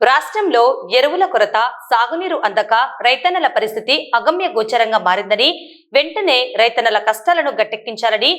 రాష్ట్రంలో ఎరువుల కొరత, సాగునీరు అందక రైతన్నల పరిస్థితి అగమ్య గోచరంగా మారిందని, వెంటనే రైతన్నల కష్టాలను గట్టెక్కించాలని,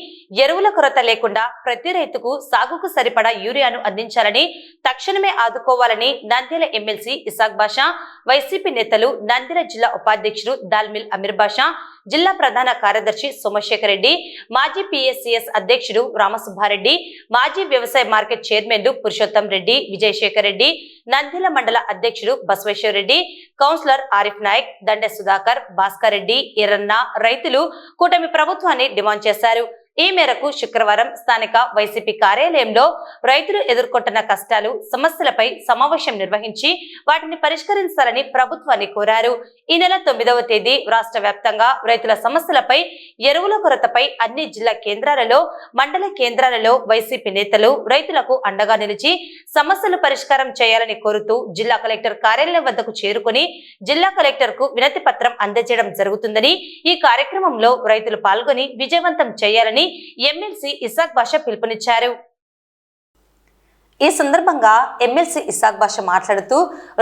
ఎరువుల కొరత లేకుండా ప్రతి రైతుకు సాగుకు సరిపడా యూరియాను అందించాలని, తక్షణమే ఆదుకోవాలని నంద్యాల ఎమ్మెల్సీ ఇసాక్ బాషా, వైసీపీ నేతలు, నంద్యాల జిల్లా ఉపాధ్యక్షుడు దాల్మిల్ అమీర్ బాషా, జిల్లా ప్రధాన కార్యదర్శి సోమశేఖర్ రెడ్డి, మాజీ పిఎస్సిఎస్ అధ్యక్షుడు రామసుబ్బారెడ్డి, మాజీ వ్యవసాయ మార్కెట్ చైర్మన్లు పురుషోత్తం రెడ్డి, విజయశేఖర్ రెడ్డి, నంద్యాల మండల అధ్యక్షుడు బసవేశ్వర్ రెడ్డి, కౌన్సిలర్ ఆరిఫ్ నాయక్, దండె సుధాకర్, భాస్కర్ రెడ్డి, ఎర్రన్న రైతులు కూటమి ప్రభుత్వాన్ని డిమాండ్ చేశారు. ఈ మేరకు శుక్రవారం స్థానిక వైసీపీ కార్యాలయంలో రైతులు ఎదుర్కొంటున్న కష్టాలు, సమస్యలపై సమావేశం నిర్వహించి వాటిని పరిష్కరించాలని ప్రభుత్వాన్ని కోరారు. ఈ నెల 9వ తేదీ రాష్ట్ర వ్యాప్తంగా రైతుల సమస్యలపై, ఎరువుల కొరతపై అన్ని జిల్లా కేంద్రాలలో, మండల కేంద్రాలలో వైసీపీ నేతలు రైతులకు అండగా నిలిచి సమస్యలు పరిష్కారం చేయాలని కోరుతూ జిల్లా కలెక్టర్ కార్యాలయం వద్దకు చేరుకుని జిల్లా కలెక్టర్ కు వినతి పత్రం అందజేయడం జరుగుతుందని, ఈ కార్యక్రమంలో రైతులు పాల్గొని విజయవంతం చేయాలని ఎమ్మెల్సీ ఇసాక్ బాషా పిలుపునిచ్చారు. ఈ సందర్భంగా ఎమ్మెల్సీ ఇసాక్ బాషా మాట్లాడుతూ,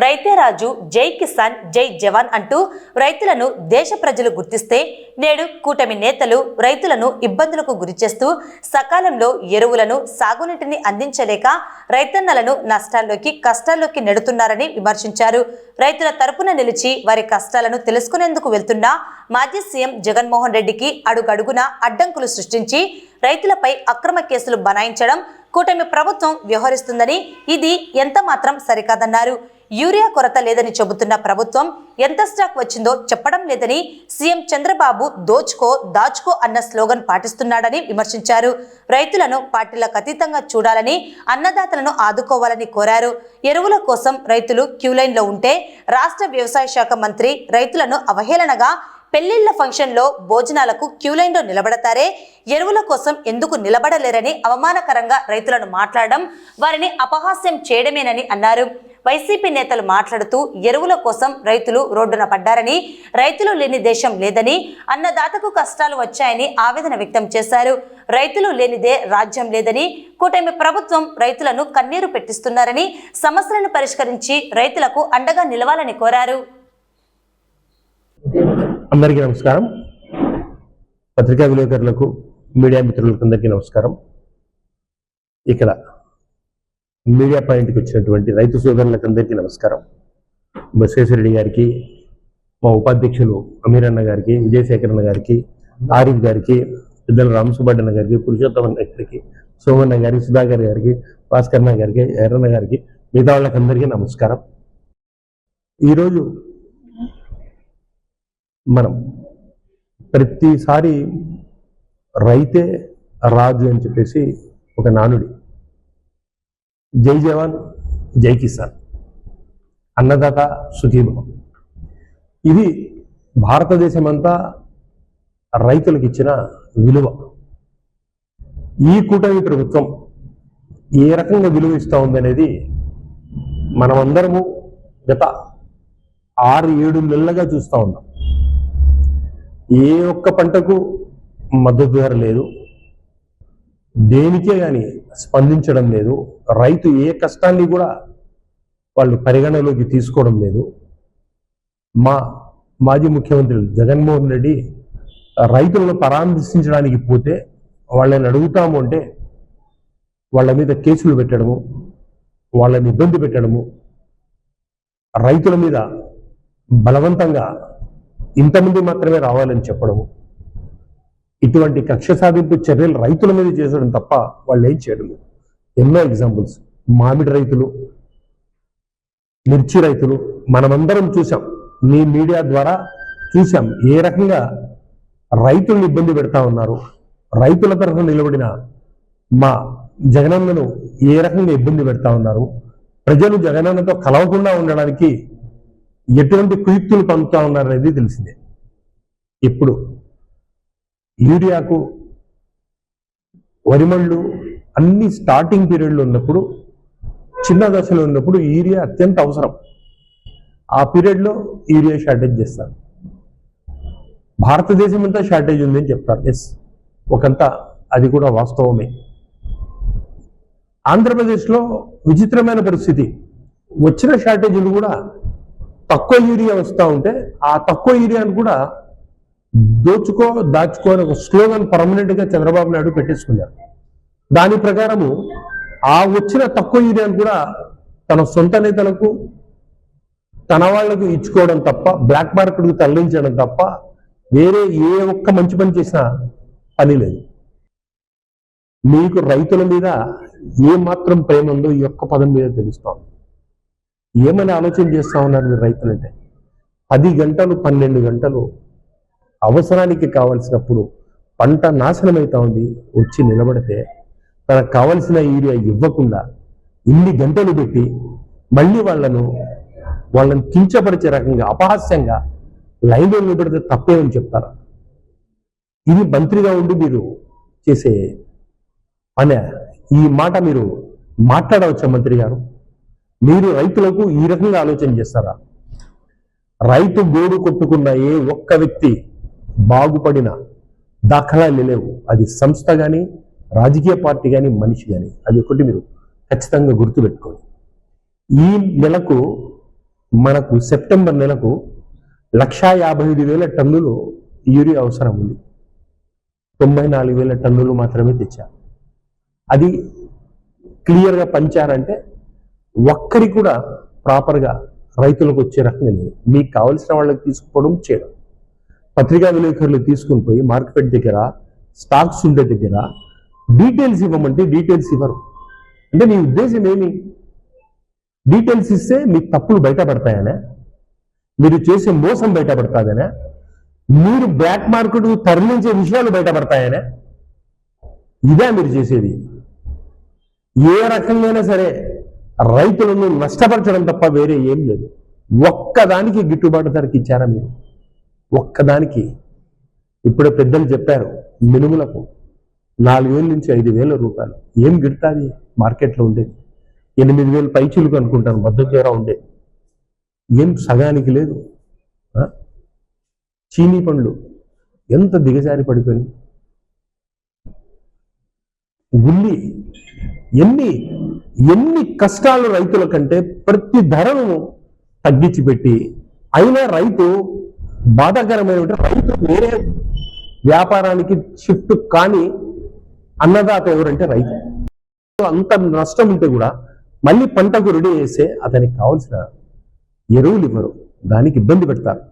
రైతే రాజు, జై కిసాన్, జై జవాన్ అంటూ రైతులను దేశ ప్రజలు గుర్తిస్తే నేడు కూటమి నేతలు రైతులను ఇబ్బందులకు గురిచేస్తూ సకాలంలో ఎరువులను, సాగునీటిని అందించలేక రైతన్నలను నష్టాల్లోకి, కష్టాల్లోకి నెడుతున్నారని విమర్శించారు. రైతుల తరపున నిలిచి వారి కష్టాలను తెలుసుకునేందుకు వెళ్తున్న మాజీ సీఎం జగన్మోహన్ రెడ్డికి అడుగడుగున అడ్డంకులు సృష్టించి రైతులపై అక్రమ కేసులు బనాయించడం కూటమి ప్రభుత్వం వ్యవహరిస్తుందని, ఇది ఎంత మాత్రం సరికాదన్నారు. యూరియా కొరత లేదని చెబుతున్న ప్రభుత్వం ఎంత స్టాక్ వచ్చిందో చెప్పడం లేదని, సీఎం చంద్రబాబు దోచుకో దాచుకో అన్న స్లోగన్ పాటిస్తున్నాడని విమర్శించారు. రైతులను పార్టీలకు అతీతంగా చూడాలని, అన్నదాతలను ఆదుకోవాలని కోరారు. ఎరువుల కోసం రైతులు క్యూలైన్లో ఉంటే రాష్ట్ర వ్యవసాయ శాఖ మంత్రి రైతులను అవహేళనగా, పెళ్లిళ్ల ఫంక్షన్లో భోజనాలకు క్యూలైన్లో నిలబడతారే, ఎరువుల కోసం ఎందుకు నిలబడలేరని అవమానకరంగా రైతులను మాట్లాడడం వారిని అపహాస్యం చేయడమేనని అన్నారు. వైసీపీ నేతలు మాట్లాడుతూ ఎరువుల కోసం రైతులు రోడ్డున పడ్డారని, రైతులు లేని దేశం లేదని, అన్నదాతకు కష్టాలు వచ్చాయని ఆవేదన వ్యక్తం చేశారు. రైతులు లేనిదే రాజ్యం లేదని, కూటమి ప్రభుత్వం రైతులను కన్నీరు పెట్టిస్తున్నారని, సమస్యలను పరిష్కరించి రైతులకు అండగా నిలవాలని కోరారు. అందరికీ నమస్కారం. పత్రికా విలేకరులకు, మీడియా మిత్రులకు అందరికీ నమస్కారం. ఇక్కడ మీడియా పాయింట్కి వచ్చినటువంటి రైతు సోదరులకు అందరికీ నమస్కారం. బసవేశ్వర రెడ్డి గారికి, మా ఉపాధ్యక్షులు అమీర్ అన్న గారికి, విజయశేఖర్ అన్న గారికి, ఆరిఫ్ గారికి, పెద్దల రామసుబ్బన్న గారికి, పురుషోత్తమ గారికి, సోమన్న గారికి, సుధాకర్ గారికి, భాస్కర్ అన్న గారికి, ఎర్రన్న గారికి, మిగతా వాళ్ళకి అందరికీ నమస్కారం. ఈరోజు మనం ప్రతిసారి రైతే రాజు అని చెప్పేసి ఒక నానుడి, జై జవాన్, జై కిసాన్, అన్నదాత సుఖీభవం, ఇది భారతదేశం అంతా రైతులకు ఇచ్చిన విలువ. ఈ కూటమి ప్రభుత్వం ఏ రకంగా విలువ ఇస్తూ ఉందనేది మనమందరము గత 6-7 నెలలుగా చూస్తూ ఉన్నాం. ఏ ఒక్క పంటకు మద్దతు ధర లేదు, దేనికే కానీ స్పందించడం లేదు, రైతు ఏ కష్టాన్ని కూడా వాళ్ళు పరిగణలోకి తీసుకోవడం లేదు. మా మాజీ ముఖ్యమంత్రి జగన్మోహన్ రెడ్డి రైతులను పరామర్శించడానికి పోతే వాళ్ళని అడుగుతాము అంటే వాళ్ళ మీద కేసులు పెట్టడము, వాళ్ళని ఇబ్బంది పెట్టడము, రైతుల మీద బలవంతంగా ఇంతమంది మాత్రమే రావాలని చెప్పడము, ఇటువంటి కక్ష సాధింపు చర్యలు రైతుల మీద చేసడం తప్ప వాళ్ళు ఏం చేయడం లేదు. ఎన్నో ఎగ్జాంపుల్స్, మామిడి రైతులు, మిర్చి రైతులు మనమందరం చూసాం, మీ మీడియా ద్వారా చూసాం ఏ రకంగా రైతులను ఇబ్బంది పెడతా ఉన్నారు. రైతుల తరఫున నిలబడిన మా జగనన్నను ఏ రకంగా ఇబ్బంది పెడతా ఉన్నారు. ప్రజలు జగనన్నతో కలవకుండా ఉండడానికి ఎటువంటి కుయుక్తులు పంపుతా ఉన్నారనేది తెలిసిందే. ఇప్పుడు యూరియాకు వరిమళ్ళు అన్ని స్టార్టింగ్ పీరియడ్లో ఉన్నప్పుడు, చిన్న దశలో ఉన్నప్పుడు యూరియా అత్యంత అవసరం. ఆ పీరియడ్లో యూరియా షార్టేజ్ చేస్తారు. భారతదేశం అంతా షార్టేజ్ ఉందని చెప్తారు. ఎస్, ఒకంత అది కూడా వాస్తవమే. ఆంధ్రప్రదేశ్లో విచిత్రమైన పరిస్థితి. వచ్చిన షార్టేజీలు కూడా తక్కువ యూరియా వస్తూ ఉంటే ఆ తక్కువ యూరియాను కూడా దాచుకో అని ఒక స్లోగన్ పర్మనెంట్గా చంద్రబాబు నాయుడు పెట్టేసుకున్నారు. దాని ప్రకారము ఆ వచ్చిన తక్కువ యూరియాను కూడా తన సొంత నేతలకు తన వాళ్లకు ఇచ్చుకోవడం తప్ప, బ్లాక్ మార్కెట్కు తరలించడం తప్ప వేరే ఏ ఒక్క మంచి పని చేసిన పని లేదు. మీకు రైతుల మీద ఏమాత్రం ప్రేమ ఉందో ఈ ఒక్క పదం మీద తెలుస్తాం. ఏమని ఆలోచన చేస్తా ఉన్నారు మీరు రైతులంటే? 10 గంటలు 12 గంటలు అవసరానికి కావలసినప్పుడు పంట నాశనం అవుతా ఉంది, వచ్చి నిలబడితే తనకు కావలసిన యూరియా ఇవ్వకుండా ఇన్ని గంటలు పెట్టి మళ్ళీ వాళ్ళని కించపరిచే రకంగా అపహాస్యంగా లైన్లో నిలబడితే తప్పేమని చెప్తారా? ఇది మంత్రిగా ఉండి మీరు చేసే పనే? ఈ మాట మీరు మాట్లాడవచ్చా మంత్రి గారు? మీరు రైతులకు ఈ రకంగా ఆలోచన చేస్తారా? రైతు గోడు కొట్టుకున్న ఏ ఒక్క వ్యక్తి బాగుపడిన దాఖలాలు లేవు. అది సంస్థ కానీ, రాజకీయ పార్టీ కానీ, మనిషి కానీ. అది ఒకటి మీరు ఖచ్చితంగా గుర్తుపెట్టుకోండి. ఈ నెలకు మనకు సెప్టెంబర్ నెలకు 1,55,000 టన్నులు యూరియా అవసరం ఉంది. 94,000 టన్నులు మాత్రమే తెచ్చారు. అది క్లియర్గా పంచారంటే ఒక్కరి కూడా ప్రాపర్గా రైతులకు వచ్చే రకంగా లేదు. మీకు కావలసిన వాళ్ళకి తీసుకుపోవడం చేయడం, పత్రికా విలేకరులు తీసుకుని పోయి మార్కెట్ దగ్గర స్టాక్స్ ఉండే దగ్గర డీటెయిల్స్ ఇవ్వమంటే డీటెయిల్స్ ఇవ్వరు. అంటే మీ ఉద్దేశం ఏమి? డీటెయిల్స్ ఇస్తే మీ తప్పులు బయటపడతాయనే, మీరు చేసే మోసం బయటపడతాదనే, మీరు బ్లాక్ మార్కెట్ తరలించే విషయాలు బయటపడతాయనే? ఇదే మీరు చేసేది. ఏ రకంగా సరే రైతులను నష్టపరచడం తప్ప వేరే ఏం లేదు. ఒక్కదానికి గిట్టుబాటు ధరకి ఇచ్చారా మీరు? ఒక్కదానికి. ఇప్పుడే పెద్దలు చెప్పారు, మినుములకు 4,000 నుంచి 5,000 రూపాయలు. ఏం గిడుతుంది మార్కెట్లో ఉండేది? 8,000 పైచీలకు అనుకుంటాను మద్దతు ధర ఉండేది. ఏం సగానికి లేదు. చీనీ పండ్లు ఎంత దిగజారి పడిపోయి, ఉల్లి, ఎన్ని కష్టాలు రైతుల కంటే ప్రతి ధరను తగ్గించి పెట్టి, అయినా రైతు బాధాకరమైన రైతు వేరే వ్యాపారానికి షిఫ్ట్ కాని అన్నదాత ఎవరంటే రైతు. అంత నష్టం ఉంటే కూడా మళ్ళీ పంటకు రెడీ చేస్తే అతనికి కావాల్సిన ఎరువులు ఇవ్వరు, దానికి ఇబ్బంది పెడతారు.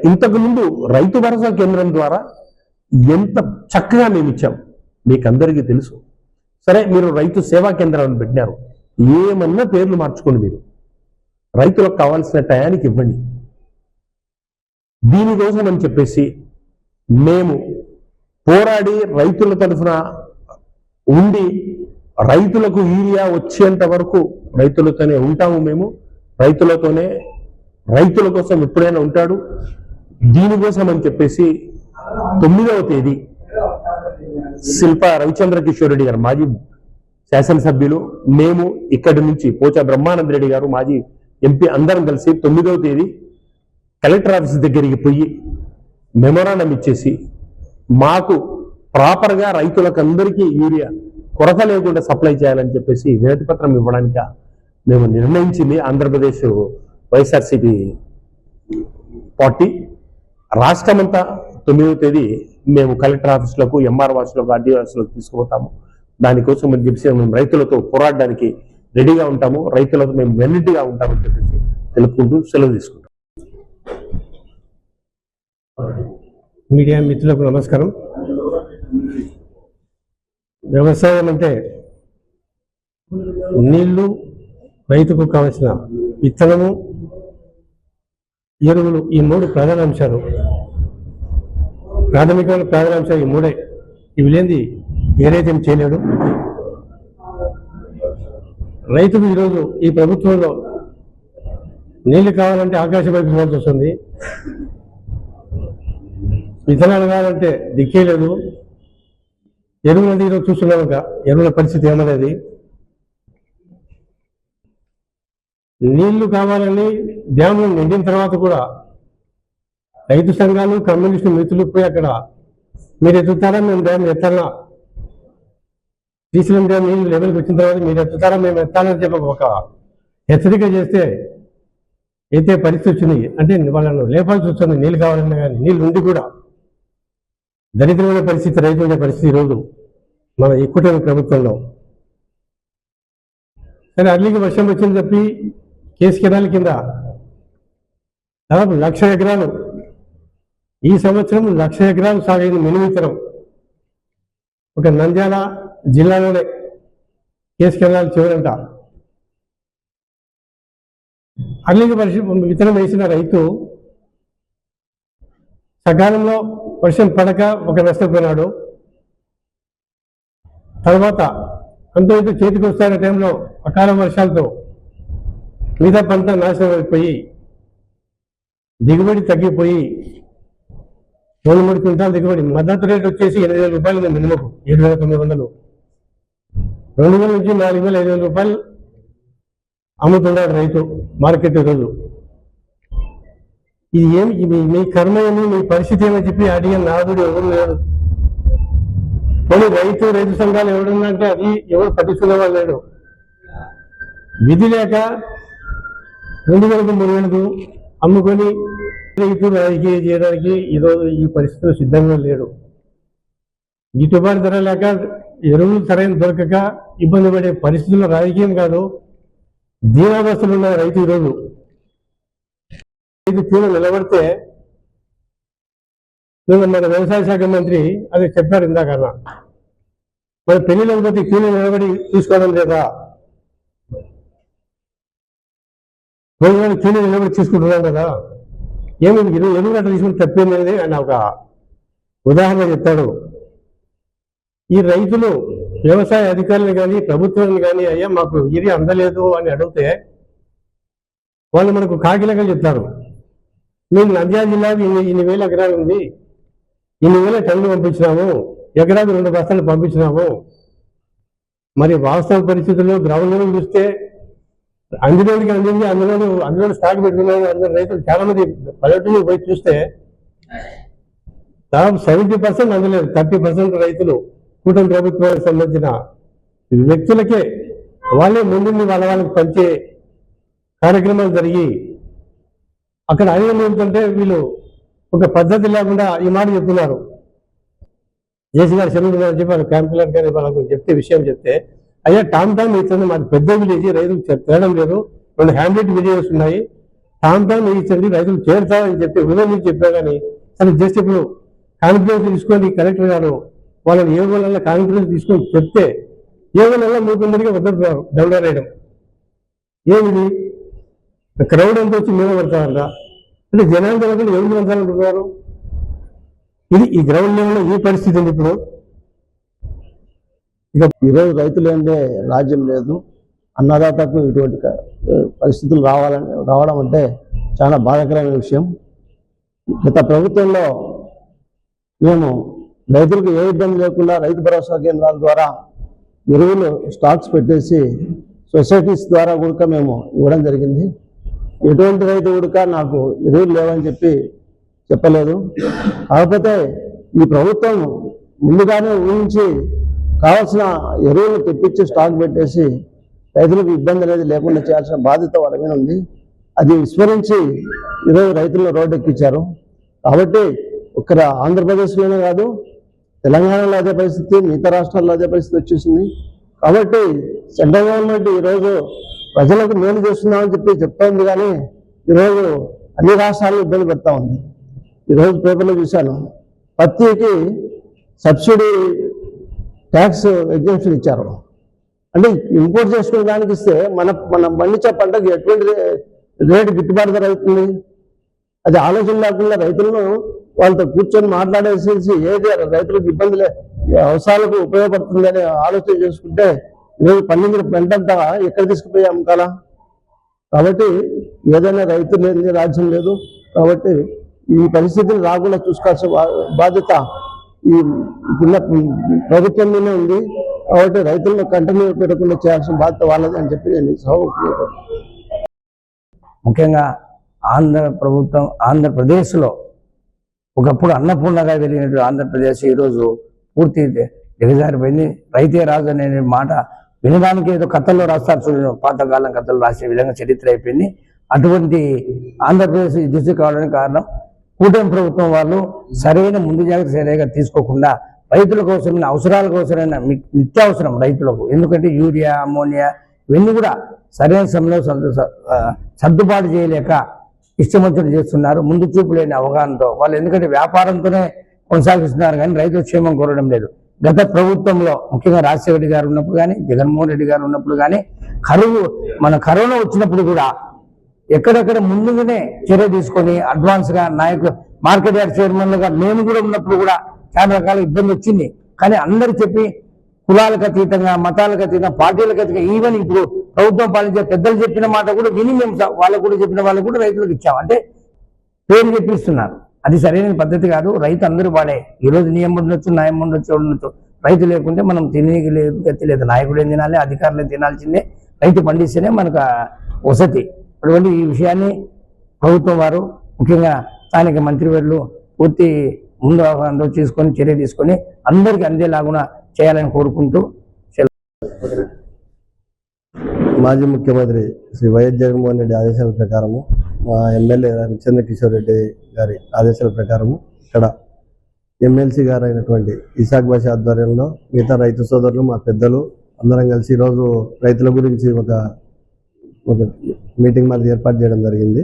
ఇంతకు ముందు రైతు భరోసా కేంద్రం ద్వారా ఎంత చక్కగా మేము ఇచ్చాం మీకు అందరికీ తెలుసు. సరే, మీరు రైతు సేవా కేంద్రాలను పెట్టినారు, ఏమన్నా పేర్లు మార్చుకోండి. మీరు రైతులకు కావాల్సిన టయానికి ఇవ్వండి. దీనికోసం అని చెప్పేసి మేము పోరాడి రైతుల తరఫున ఉండి రైతులకు యూరియా వచ్చేంత వరకు రైతులతోనే ఉంటాము. మేము రైతుల కోసం ఎప్పుడైనా ఉంటాడు. దీనికోసం అని చెప్పేసి 9వ తేదీ శిల్ప రవిచంద్ర కిషోర్ రెడ్డి గారు, మాజీ శాసనసభ్యులు, మేము ఇక్కడి నుంచి పోచా బ్రహ్మానంద రెడ్డి గారు, మాజీ ఎంపీ, అందరం కలిసి 9వ తేదీ కలెక్టర్ ఆఫీస్ దగ్గరికి పోయి మెమోరాండం ఇచ్చేసి మాకు ప్రాపర్గా రైతులకు అందరికీ యూరియా కొరత లేకుండా సప్లై చేయాలని చెప్పేసి వినతి పత్రం ఇవ్వడానికి మేము నిర్ణయించింది. ఆంధ్రప్రదేశ్ వైఎస్ఆర్సీపీ పార్టీ రాష్ట్రమంతా 9వ తేదీ మేము కలెక్టర్ ఆఫీసులకు, ఎంఆర్ ఆఫీసులకు, ఆర్డీఓ ఆఫీసులకు తీసుకుపోతాము. దానికోసం అని చెప్పేసి మేము రైతులతో పోరాడడానికి రెడీగా ఉంటాము, రైతులతో మేము వెన్నిటిగా ఉంటామని చెప్పేసి తెలుపుకుంటూ సెలవు తీసుకుంటాం. మీడియా మిత్రులకు నమస్కారం. వ్యవసాయం అంటే నీళ్లు, రైతుకు కావలసిన విత్తనము, ఎరువులు, ఈ 3 ప్రధాన అంశాలు. ప్రాథమికమైన ప్రధాన అంశాలు ఈ 3. ఇవి లేనిది ఏదైతే చేయలేడు. రైతుకు ఈరోజు ఈ ప్రభుత్వంలో నీళ్లు కావాలంటే ఆకాశం వైపు చూడాల్సి వస్తుంది, విత్తనాలు కావాలంటే దిక్కే లేదు. ఎరువులు ఈరోజు చూస్తున్నాం, ఎరువుల పరిస్థితి ఏమనేది. నీళ్లు కావాలని డ్యాములు నిండిన తర్వాత కూడా రైతు సంఘాలు, కమ్యూనిస్టు మిత్రులు పోయి అక్కడ మీరు ఎత్తుతారా, మేము డ్యామ్ ఎత్తాలా, శ్రీశైలం డ్యామ్ నీళ్ళు లెవెల్కి వచ్చిన తర్వాత మీరు ఎత్తుతారా, మేము ఎత్తాలని చెప్పి ఒక హెచ్చరిక చేస్తే అయితే పరిస్థితి వచ్చింది అంటే వాళ్ళను లేపాల్సి వస్తుంది, నీళ్ళు కావాలన్నా కానీ నీళ్ళు ఉండి కూడా దరిద్రమైన పరిస్థితి, రైతు ఉండే పరిస్థితి ఈరోజు మన ఎక్కువ ప్రభుత్వంలో. సరే అర్లీకి వర్షం వచ్చింది చెప్పి కేసు కెనాల్ కింద దాదాపు 1,00,000 ఎకరాలు ఈ సంవత్సరం 1,00,000 ఎకరాలు సాగైన మినిమితరం ఒక నంద్యాల జిల్లాలోనే కేసు కెనాల్ చివరంట. అర్లీకి విత్తనం వేసిన రైతు సకాలంలో వర్షం పడక ఒక నష్టపోయినాడు. తర్వాత అంతో ఇంతో చేతికి వస్తున్న టైంలో అకాల వర్షాలతో మిగతా పంట నాశనం అయిపోయి దిగుబడి తగ్గిపోయి 2-3 క్వింటాలు దిగుబడి. మద్దతు రేట్ వచ్చేసి 8,000 రూపాయలు ఉంది మినిమం, 7,900. 2,000 నుంచి 4,000-5,000 రూపాయలు అమ్ముతున్నాడు రైతు మార్కెట్ రోజు. ఇది ఏమి మీ కర్మ ఏమి, మీ పరిస్థితి ఏమని చెప్పి అడిగే నాదుడు ఎవరు లేడు. కొన్ని రైతు సంఘాలు ఎవడున్నారంటే అది ఎవరు పట్టించుకునే వాళ్ళు లేడు. విధి లేక 2,000-3,000 అమ్ముకొని రైతు రాజకీయ చేయడానికి ఈరోజు ఈ పరిస్థితులు సిద్ధంగా లేడు. గిట్టుబాటు ధర లేక ఎరువులు సరైన దొరకక ఇబ్బంది పడే పరిస్థితుల్లో రాజకీయం కాదు, దీనావస్థలు ఉన్న రైతు ఈరోజు. రైతు క్యూలో నిలబడితే మన వ్యవసాయ శాఖ మంత్రి అది చెప్పారు ఇందాకన్నా, మన పెళ్లిలోకి పోతే క్యూలో నిలబడి తీసుకోవడం లేదా, క్యూలో నిలబడి తీసుకుంటున్నాం కదా, ఏమి ఎరువు గట్ట తీసుకుని తప్పేది అని ఒక ఉదాహరణ చెప్తాడు. ఈ రైతులు వ్యవసాయ అధికారులు కానీ ప్రభుత్వాన్ని కానీ అయ్యా మాకు యూరియా అందలేదు అని అడిగితే వాళ్ళు మనకు కాకిలగా చెప్తారు, మేము నంద్యాల జిల్లాకు ఇన్ని వేల ఎకరాలు ఉంది, 1,000 టన్నులు పంపించినాము, ఎకరాకు 2 బస్తాలు పంపించినాము. మరి వాస్తవ పరిస్థితుల్లో గ్రౌండ్ లెవెల్ చూస్తే అందినోడికి అందింది, అందులో స్టాక్ పెట్టుకున్నాడు. అందరూ రైతులు చాలా మంది పల్లెటూరు పోయి చూస్తే దాదాపు 70% అందలేదు. 30% రైతులు కూటమి ప్రభుత్వానికి సంబంధించిన వ్యక్తులకే వాళ్ళే ముందుండి వాళ్ళకి పంచే కార్యక్రమాలు జరిగి అక్కడ అడిగిన ఏంటంటే వీళ్ళు ఒక పద్ధతి లేకుండా ఈ మాట చెప్తున్నారు. జేసీ గారు చెరువులు గారు చెప్పి వాళ్ళు క్యాంపులర్ గారి వాళ్ళకు విషయం చెప్తే అయ్యా టామ్ ఇస్తుంది, మాది పెద్ద విలేజ్, రైతులు తేడం లేదు, 2 హ్యాండ్లెట్ విలేజెస్ ఉన్నాయి, టామ్ ఇచ్చండి రైతులు చేరుతారని చెప్పి ఉదయం చెప్పా. కానీ సరే జస్ట్ ఇప్పుడు కాన్ఫిడెన్స్ తీసుకొని కలెక్టర్ గారు వాళ్ళని ఏ వల్ల కాన్ఫిడెన్స్ తీసుకొని చెప్తే ఏ వల్ల 3 వద్దరు డౌన్ వేయడం. ఏమిది క్రౌడ్ అంతా వచ్చి మీద పడతారంట అంటే జనాలు జరగకుండా ఎవరు పంచాలనుకుంటున్నారు? ఇది ఈ గ్రౌండ్ లెవెల్లో ఈ పరిస్థితి ఉంది ఇప్పుడు. ఇక ఈరోజు రైతులు ఏంటే రాజ్యం లేదు, అన్నదాతకు ఇటువంటి పరిస్థితులు రావడం అంటే చాలా బాధాకరమైన విషయం. గత ప్రభుత్వంలో మేము రైతులకు ఏ ఇబ్బంది లేకుండా రైతు భరోసా కేంద్రాల ద్వారా ఎరువులు స్టాక్స్ పెట్టేసి సొసైటీస్ ద్వారా కూడా మేము ఇవ్వడం జరిగింది. ఎటువంటి రైతు కూడా నాకు ఎరువులు లేవని చెప్పలేదు. కాకపోతే ఈ ప్రభుత్వం ముందుగానే ఊహించి కావాల్సిన ఎరువులు తెప్పించి స్టాక్ పెట్టేసి రైతులకు ఇబ్బంది అనేది లేకుండా చేయాల్సిన బాధ్యత వాళ్ళ మీద ఉంది. అది విస్మరించి ఈరోజు రైతులను రోడ్డు ఎక్కించారు. కాబట్టి ఇక్కడ ఆంధ్రప్రదేశ్లోనే కాదు, తెలంగాణలో అదే పరిస్థితి, మిగతా రాష్ట్రాల్లో అదే పరిస్థితి వచ్చేసింది. కాబట్టి సెంట్రల్ గవర్నమెంట్ ఈరోజు ప్రజలకు మేలు చేస్తున్నామని చెప్తోంది, కానీ ఈరోజు అన్ని రాష్ట్రాలను ఇబ్బంది పెడతా ఉంది. ఈరోజు పేపర్లో చూశాను, పత్తికి సబ్సిడీ ట్యాక్స్ ఎగ్జంప్షన్ ఇచ్చారు. అంటే ఇంపోర్ట్ చేసుకునే దానికి ఇస్తే మన పండించే పంటకు ఎటువంటి రేటు గిట్టుబాటు ధర అవుతుంది? అది ఆలోచన లేకుండా రైతులను వాళ్ళతో కూర్చొని మాట్లాడేసేసి ఏది రైతులకు ఇబ్బందులే అవసరాలకు ఉపయోగపడుతుంది అని ఆలోచన చేసుకుంటే ఈరోజు పండించిన పంటంతా ఎక్కడ తీసుకుపోయి అమ్ముతాలా? కాబట్టి ఏదైనా రైతు లేని రాజ్యం లేదు. కాబట్టి ఈ పరిస్థితిని రాకుండా చూసుకోవాల్సిన బాధ్యత ఈ ప్రభుత్వం మీదే ఉంది. కాబట్టి రైతులను కంటిన్యూ పెట్టకుండా చేయాల్సిన బాధ్యత వాళ్ళది అని చెప్పి నేను ముఖ్యంగా ఆంధ్రప్రదేశ్లో ఒకప్పుడు అన్నపూర్ణగా వెలిగినటువంటి ఆంధ్రప్రదేశ్ ఈరోజు పూర్తి దిగజారిపోయింది. రైతే రాజు అనే మాట వినడానికి ఏదో కథల్లో రాస్తారు చూడండి, పాతకాలం కథలు రాసే విధంగా చరిత్ర అయిపోయింది. అటువంటి ఆంధ్రప్రదేశ్ దిశ కావడానికి కారణం కూటమి ప్రభుత్వం వాళ్ళు సరైన ముందు జాగ్రత్త చర్యగా తీసుకోకుండా రైతుల కోసమైన అవసరాల కోసమైనా నిత్యావసరం రైతులకు, ఎందుకంటే యూరియా, అమ్మోనియా ఇవన్నీ కూడా సరైన సమయంలో సర్దుబాటు చేయలేక ఇష్టమంతులు చేస్తున్నారు. ముందు చూపు లేని అవగాహనతో వాళ్ళు, ఎందుకంటే వ్యాపారంతోనే కొనసాగిస్తున్నారు కానీ రైతుల క్షేమం కోరడం లేదు. గత ప్రభుత్వంలో ముఖ్యంగా రాజశేఖర రెడ్డి గారు ఉన్నప్పుడు కానీ, జగన్మోహన్ రెడ్డి గారు ఉన్నప్పుడు కానీ, కరోనా వచ్చినప్పుడు కూడా ఎక్కడెక్కడ ముందుగానే చర్య తీసుకొని అడ్వాన్స్గా నాయకులు, మార్కెట్ యార్డ్ చైర్మన్లుగా మేము కూడా ఉన్నప్పుడు కూడా చాలా రకాల ఇబ్బంది వచ్చింది. కానీ అందరు చెప్పి కులాలకు అతీతంగా, మతాలకు అతీతంగా, పార్టీలకు అతీతంగా, ఈవెన్ ఇప్పుడు ప్రభుత్వం పాలించే పెద్దలు చెప్పిన మాట కూడా విని మేము వాళ్ళకు కూడా చెప్పిన వాళ్ళకు కూడా రైతులకు ఇచ్చాం. అంటే పేరు చెప్పిస్తున్నారు, అది సరైన పద్ధతి కాదు. రైతు అందరూ వాడే. ఈరోజు నియమం ఉండొచ్చు, న్యాయం ఉండొచ్చు, ఉండొచ్చు. రైతు లేకుంటే మనం తినేకి లేదు, గతి లేదు. నాయకుడు ఏం తినాలి, అధికారులు తినాల్సిందే. రైతు పండిస్తేనే మనకు వసతి. అటువంటి ఈ విషయాన్ని ప్రభుత్వం వారు, ముఖ్యంగా స్థానిక మంత్రివర్యులు పూర్తి ముందు అవగాహనతో తీసుకొని చర్య తీసుకొని అందరికీ అందేలాగున చేయాలని కోరుకుంటూ మాజీ ముఖ్యమంత్రి శ్రీ వైఎస్ జగన్మోహన్ రెడ్డి ఆదేశాల ప్రకారము, మా ఎమ్మెల్యే చంద్ర కిషోర్ రెడ్డి గారి ఆదేశాల ప్రకారము ఇక్కడ ఎమ్మెల్సీ గారు అయినటువంటి ఇసాక్ భాష ఆధ్వర్యంలో మిగతా రైతు సోదరులు, మా పెద్దలు అందరం కలిసి ఈరోజు రైతుల గురించి ఒక మీటింగ్ మాది ఏర్పాటు చేయడం జరిగింది.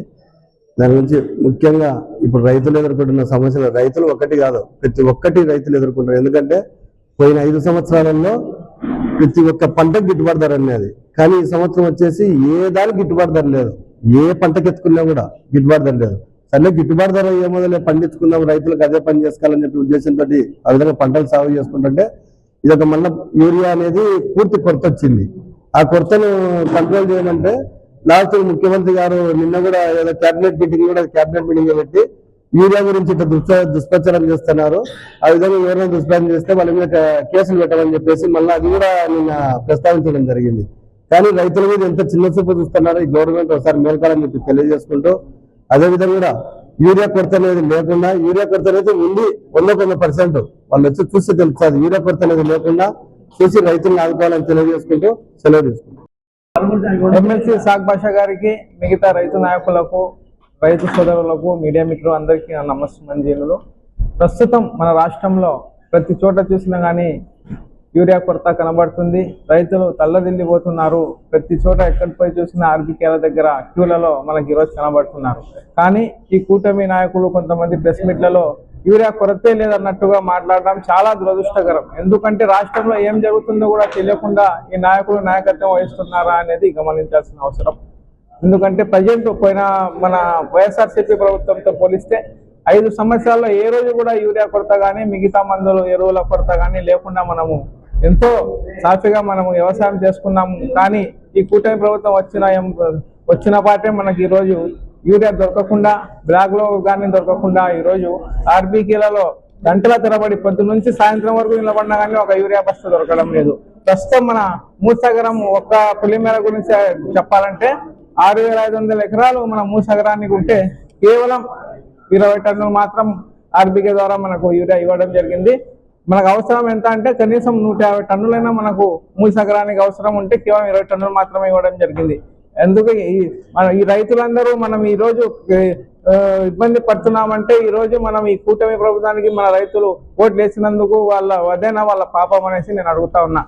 దాని గురించి ముఖ్యంగా ఇప్పుడు రైతులు ఎదుర్కొంటున్న సమస్యలు, రైతులు ఒక్కటి కాదు, ప్రతి ఒక్కటి రైతులు ఎదుర్కొంటారు. ఎందుకంటే పోయిన 5 సంవత్సరాలలో ప్రతి ఒక్క పంటకు గిట్టుబాటు ధర అనేది, కానీ ఈ సంవత్సరం వచ్చేసి ఏ దానికి గిట్టుబాటు ధర లేదు. ఏ పంటకి ఎత్తుకున్నా కూడా గిట్టుబాటు ధర లేదు. సరే గిట్టుబాటు ధర ఏ మొదలే పండించుకుందాం, రైతులకు అదే పని చేసుకోవాలని చెప్పి ఉద్దేశంతో ఆ విధంగా పంటలు సాగు చేసుకుంటుంటే ఇదొక మళ్ళీ యూరియా అనేది పూర్తి కొరత వచ్చింది. ఆ కొరతను కంట్రోల్ చేయమంటే లాస్ట్ ముఖ్యమంత్రి గారు నిన్న కూడా ఏదో క్యాబినెట్ మీటింగ్ పెట్టి యూరియా గురించి ఇట్లా దుష్ప్రచారం చేస్తున్నారు, ఆ విధంగా ఎవరైనా దుష్ప్రచారం చేస్తే వాళ్ళ మీద కేసులు పెట్టమని చెప్పేసి మళ్ళీ అది కూడా నిన్న ప్రస్తావించడం జరిగింది. కానీ రైతుల మీద ఎంత చిన్న చూపు చూస్తున్నారో ఈ గవర్నమెంట్ ఒకసారి మేల్కాలని చెప్పి తెలియజేసుకుంటూ, అదేవిధంగా కూడా యూరియా కొరత అనేది లేకుండా, యూరియా కొరత అనేది ఉంది 100% వాళ్ళు వచ్చి చూసి తెలుస్తుంది. యూరియా కొరత అనేది లేకుండా చూసి రైతులను ఆదుకోవాలని తెలియజేసుకుంటూ సెలవు తీసుకుంటాం. ఎమ్మెల్సీ ఇసాక్ భాషా గారికి, మిగతా రైతు నాయకులకు, రైతు సోదరులకు, మీడియా మిత్రులు అందరికీ నా నమస్కారాలు. ప్రస్తుతం మన రాష్ట్రంలో ప్రతి చోట చూసినా కానీ యూరియా కొరత కనబడుతుంది. రైతులు తల్లదిల్లిపోతున్నారు. ప్రతి చోట ఎక్కడికి పోయి చూసినా ఆర్బీకేల దగ్గర క్యూలలో మనకి ఈరోజు కనబడుతున్నారు. కానీ ఈ కూటమి నాయకులు కొంతమంది ప్రెస్ మీట్లలో యూరియా కొరతే లేదన్నట్టుగా మాట్లాడడం చాలా దురదృష్టకరం. ఎందుకంటే రాష్ట్రంలో ఏం జరుగుతుందో కూడా తెలియకుండా ఈ నాయకులు నాయకత్వం వహిస్తున్నారా అనేది గమనించాల్సిన అవసరం. ఎందుకంటే ప్రజెంట్ పోయిన మన వైఎస్ఆర్సీపీ ప్రభుత్వంతో పోలిస్తే 5 సంవత్సరాల్లో ఏ రోజు కూడా యూరియా కొరత కానీ, మిగతా మందులు ఎరువుల కొరత కానీ లేకుండా మనము ఎంతో సాఫీగా మనము వ్యవసాయం చేసుకున్నాము. కానీ ఈ కూటమి ప్రభుత్వం వచ్చిన పాటే మనకి ఈరోజు యూరియా దొరకకుండా, బ్లాక్లో కానీ దొరకకుండా ఈరోజు ఆర్బీకేలలో గంటల తరబడి పొద్దు నుంచి సాయంత్రం వరకు నిలబడినా కానీ ఒక యూరియా బస్తా దొరకడం లేదు. ప్రస్తుతం మన మూసగరం ఒక్క పులిమేర గురించి చెప్పాలంటే 6,500 ఎకరాలు మన మూసగరానికి ఉంటే కేవలం 20 టన్నులు మాత్రం ఆర్బీకే ద్వారా మనకు యూరియా ఇవ్వడం జరిగింది. మనకు అవసరం ఎంత అంటే కనీసం 150 టన్నులైనా మనకు మూసగరానికి అవసరం ఉంటే కేవలం 20 టన్నులు మాత్రమే ఇవ్వడం జరిగింది. ఎందుకు ఈ రైతులందరూ మనం ఈ రోజు ఇబ్బంది పడుతున్నామంటే ఈ రోజు మనం ఈ కూటమి ప్రభుత్వానికి మన రైతులు ఓట్లు వేసినందుకు వాళ్ళ పాపం అనేసి నేను అడుగుతా ఉన్నా.